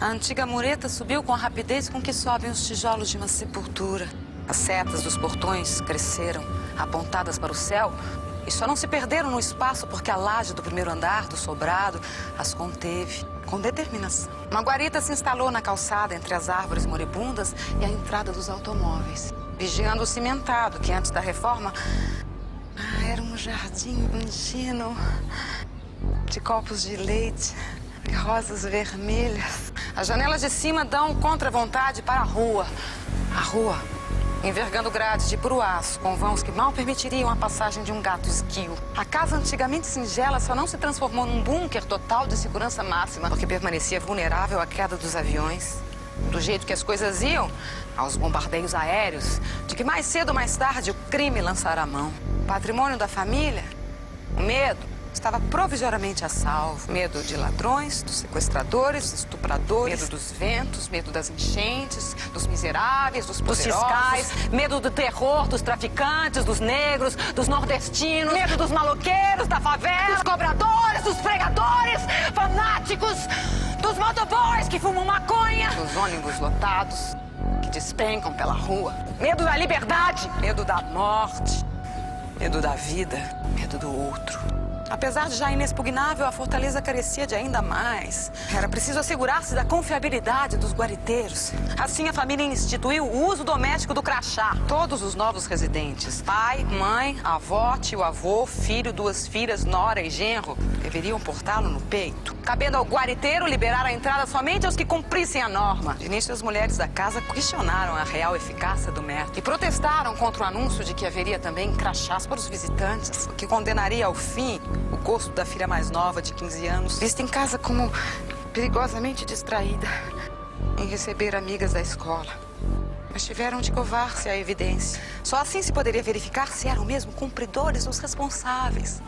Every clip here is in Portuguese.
A antiga mureta subiu com a rapidez com que sobem os tijolos de uma sepultura. As setas dos portões cresceram, apontadas para o céu, e só não se perderam no espaço porque a laje do primeiro andar do sobrado as conteve, com determinação. Uma guarita se instalou na calçada entre as árvores moribundas e a entrada dos automóveis, vigiando o cimentado que antes da reforma era um jardim ingênuo de copos de leite e rosas vermelhas. As janelas de cima dão contra a vontade para a rua. A rua, envergando grades de puro aço, com vãos que mal permitiriam a passagem de um gato esguio. A casa antigamente singela só não se transformou num bunker total de segurança máxima, porque permanecia vulnerável à queda dos aviões. Do jeito que as coisas iam, aos bombardeios aéreos, de que mais cedo ou mais tarde o crime lançará a mão. O patrimônio da família, o medo, estava provisoriamente a salvo. Medo de ladrões, dos sequestradores, dos estupradores. Medo dos ventos, medo das enchentes, dos miseráveis, dos poderosos. Dos fiscais, medo do terror, dos traficantes, dos negros, dos nordestinos. Medo dos maloqueiros, da favela. Dos cobradores, dos pregadores, fanáticos, dos motoboys que fumam maconha. Dos ônibus lotados que despencam pela rua. Medo da liberdade. Medo da morte. Medo da vida. Medo do outro. Apesar de já inexpugnável, a fortaleza carecia de ainda mais. Era preciso assegurar-se da confiabilidade dos guariteiros. Assim, a família instituiu o uso doméstico do crachá. Todos os novos residentes, pai, mãe, avó, tio-avô, filho, 2 filhas, nora e genro, deveriam portá-lo no peito. Cabendo ao guariteiro liberar a entrada somente aos que cumprissem a norma. De início, as mulheres da casa questionaram a real eficácia do método e protestaram contra o anúncio de que haveria também crachás para os visitantes, o que condenaria ao fim o gosto da filha mais nova, de 15 anos, vista em casa como perigosamente distraída em receber amigas da escola. Mas tiveram de covar-se à evidência. Só assim se poderia verificar se eram mesmo cumpridores os responsáveis,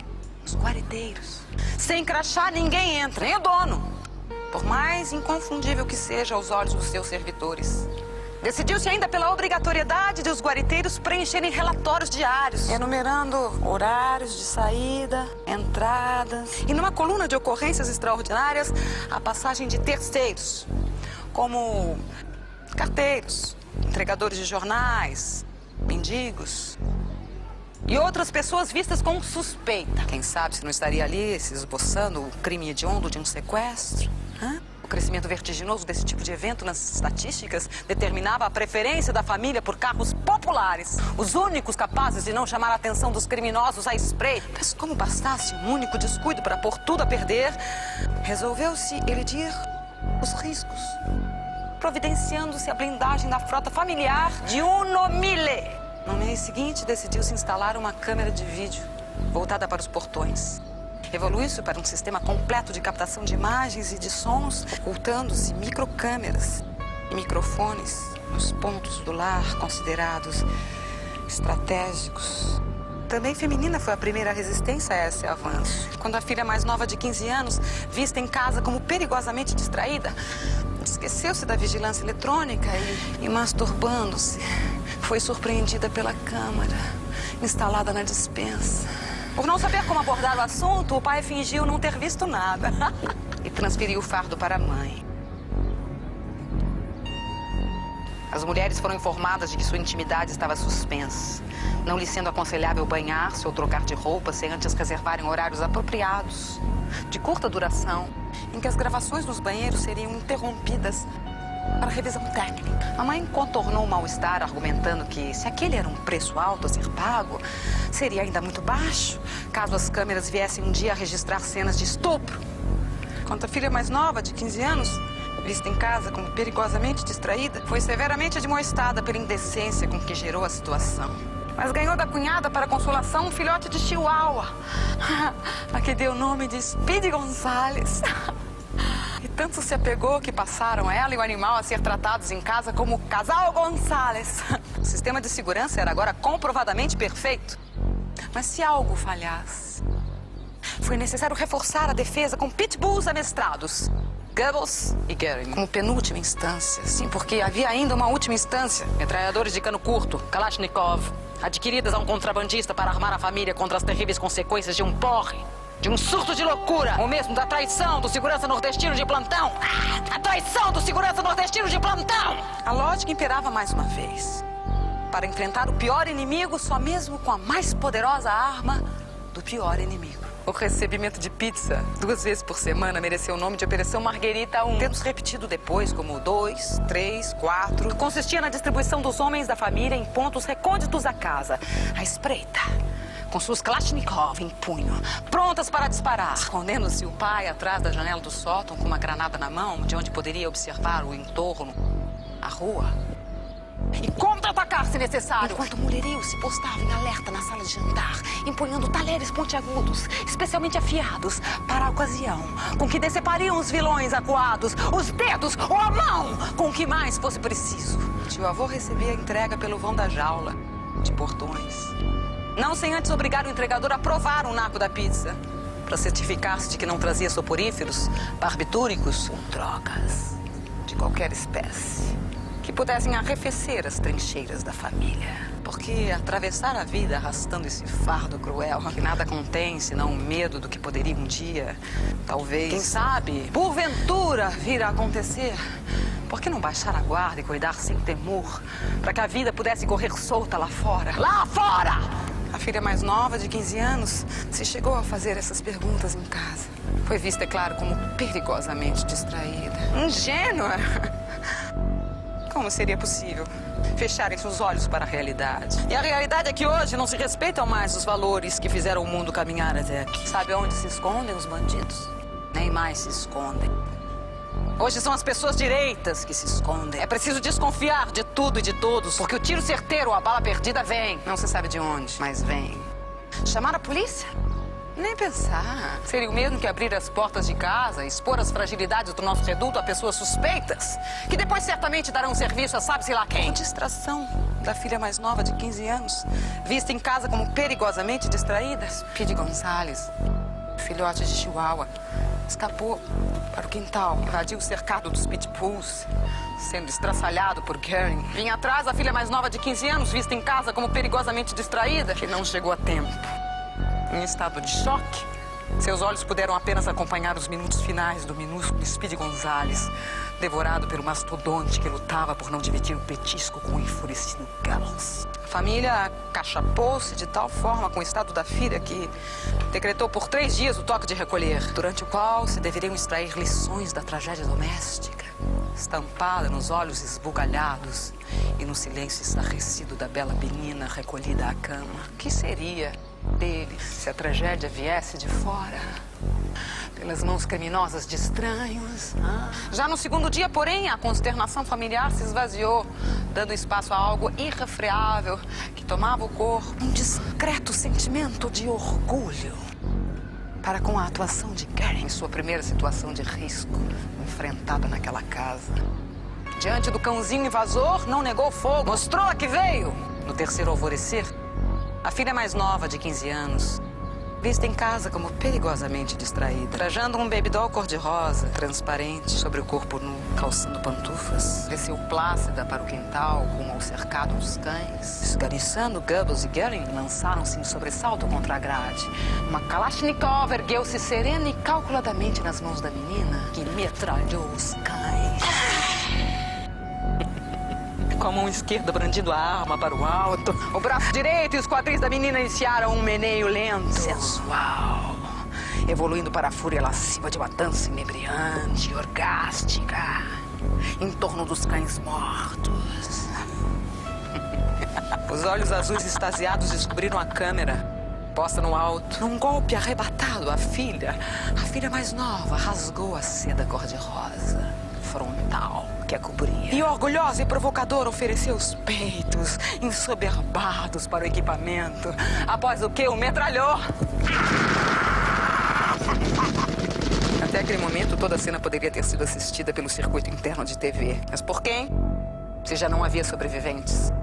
os guariteiros. Sem crachá, ninguém entra, nem o dono, por mais inconfundível que seja aos olhos dos seus servidores. Decidiu-se ainda pela obrigatoriedade de os guariteiros preencherem relatórios diários, enumerando horários de saída, entradas e numa coluna de ocorrências extraordinárias a passagem de terceiros, como carteiros, entregadores de jornais, mendigos e outras pessoas vistas com suspeita. Quem sabe se não estaria ali se esboçando o crime hediondo de um sequestro? O crescimento vertiginoso desse tipo de evento nas estatísticas determinava a preferência da família por carros populares, os únicos capazes de não chamar a atenção dos criminosos à espreita. Mas como bastasse um único descuido para pôr tudo a perder, resolveu-se elidir os riscos, providenciando-se a blindagem da frota familiar de 1.000. No mês seguinte, decidiu-se instalar uma câmera de vídeo voltada para os portões. Evoluiu-se para um sistema completo de captação de imagens e de sons, ocultando-se microcâmeras e microfones nos pontos do lar considerados estratégicos. Também feminina foi a primeira resistência a esse avanço. Quando a filha mais nova de 15 anos, vista em casa como perigosamente distraída, esqueceu-se da vigilância eletrônica e masturbando-se, foi surpreendida pela câmara instalada na despensa. Por não saber como abordar o assunto, o pai fingiu não ter visto nada e transferiu o fardo para a mãe. As mulheres foram informadas de que sua intimidade estava suspensa, não lhe sendo aconselhável banhar-se ou trocar de roupa sem antes reservarem horários apropriados, de curta duração, em que as gravações nos banheiros seriam interrompidas para revisão técnica. A mãe contornou o mal-estar, argumentando que se aquele era um preço alto a ser pago, seria ainda muito baixo, caso as câmeras viessem um dia a registrar cenas de estupro. Quanto a filha mais nova, de 15 anos, vista em casa como perigosamente distraída, foi severamente admoestada pela indecência com que gerou a situação. Mas ganhou da cunhada para consolação um filhote de chihuahua, a que deu o nome de Speedy Gonzales. E tanto se apegou que passaram ela e o animal a ser tratados em casa como Casal Gonzales. O sistema de segurança era agora comprovadamente perfeito. Mas se algo falhasse, foi necessário reforçar a defesa com pitbulls amestrados, Goebbels e Goering, como penúltima instância. Sim, porque havia ainda uma última instância. Metralhadores de cano curto, Kalashnikov, adquiridas a um contrabandista para armar a família contra as terríveis consequências de um porre. De um surto de loucura, ou mesmo da traição do segurança nordestino de plantão. A traição do segurança nordestino de plantão! A lógica imperava mais uma vez. Para enfrentar o pior inimigo, só mesmo com a mais poderosa arma do pior inimigo. O recebimento de pizza 2 vezes por semana mereceu o nome de Operação Marguerita 1. Temos repetido depois como 2, 3, 4. Consistia na distribuição dos homens da família em pontos recônditos da casa. À espreita, com suas Kalashnikov em punho, prontas para disparar. Escondendo-se o pai atrás da janela do sótão com uma granada na mão, de onde poderia observar o entorno, a rua. E contra-atacar se necessário. Enquanto o mulherio se postava em alerta na sala de jantar, empunhando talheres pontiagudos, especialmente afiados para a ocasião, com que decepariam os vilões acuados, os dedos ou a mão, com o que mais fosse preciso. Tio avô recebia a entrega pelo vão da jaula, de portões. Não sem antes obrigar o entregador a provar um naco da pizza, para certificar-se de que não trazia soporíferos, barbitúricos ou drogas de qualquer espécie que pudessem arrefecer as trincheiras da família. Porque atravessar a vida arrastando esse fardo cruel, que nada contém senão o medo do que poderia um dia, talvez, quem sabe, porventura vir a acontecer. Por que não baixar a guarda e cuidar sem temor, para que a vida pudesse correr solta lá fora? Lá fora! A filha mais nova, de 15 anos, se chegou a fazer essas perguntas em casa. Foi vista, é claro, como perigosamente distraída. Ingênua! Como seria possível fecharem seus olhos para a realidade? E a realidade é que hoje não se respeitam mais os valores que fizeram o mundo caminhar até aqui. Sabe onde se escondem os bandidos? Nem mais se escondem. Hoje são as pessoas direitas que se escondem. É preciso desconfiar de tudo e de todos, porque o tiro certeiro ou a bala perdida vem. Não se sabe de onde, mas vem. Chamar a polícia? Nem pensar. Seria o mesmo que abrir as portas de casa e expor as fragilidades do nosso reduto a pessoas suspeitas, que depois certamente darão serviço a sabe-se lá quem. A distração da filha mais nova de 15 anos, vista em casa como perigosamente distraída. Speedy Gonzales, filhote de Chihuahua, escapou para o quintal, invadiu o cercado dos pitbulls, sendo estraçalhado por Gary. Vinha atrás a filha mais nova de 15 anos, vista em casa como perigosamente distraída, que não chegou a tempo. Em estado de choque, seus olhos puderam apenas acompanhar os minutos finais do minúsculo Speedy Gonzales, devorado pelo mastodonte que lutava por não dividir o petisco com o enfurecido Gallows. A família cachapou-se de tal forma com o estado da filha que decretou por 3 dias o toque de recolher, durante o qual se deveriam extrair lições da tragédia doméstica, estampada nos olhos esbugalhados e no silêncio estarrecido da bela menina recolhida à cama. O que seria dele se a tragédia viesse de fora, pelas mãos criminosas de estranhos? Já no 2º dia, porém, a consternação familiar se esvaziou, dando espaço a algo irrefreável que tomava o corpo. Um discreto sentimento de orgulho para com a atuação de Gary em sua primeira situação de risco enfrentada naquela casa. Diante do cãozinho invasor, não negou fogo, mostrou a que veio. No 3º alvorecer, a filha mais nova, de 15 anos, vista em casa como perigosamente distraída, trajando um baby doll cor-de-rosa, transparente, sobre o corpo nu, calçando pantufas, desceu plácida para o quintal, rumo ao cercado dos cães. Esganiçando, Goebbels e Goering lançaram-se em sobressalto contra a grade. Uma Kalashnikov ergueu-se serena e calculadamente nas mãos da menina, que metralhou os cães. Com a mão esquerda brandindo a arma para o alto, o braço direito e os quadris da menina iniciaram um meneio lento, sensual, evoluindo para a fúria lasciva de uma dança inebriante, orgástica, em torno dos cães mortos. Os olhos azuis extasiados descobriram a câmera, posta no alto. Num golpe arrebatado, a filha mais nova, rasgou a seda cor-de-rosa frontal que a cobria. E orgulhosa e provocadora ofereceu os peitos ensoberbados para o equipamento, após o que o metralhou. Até aquele momento, toda a cena poderia ter sido assistida pelo circuito interno de TV. Mas por quem? Se já não havia sobreviventes.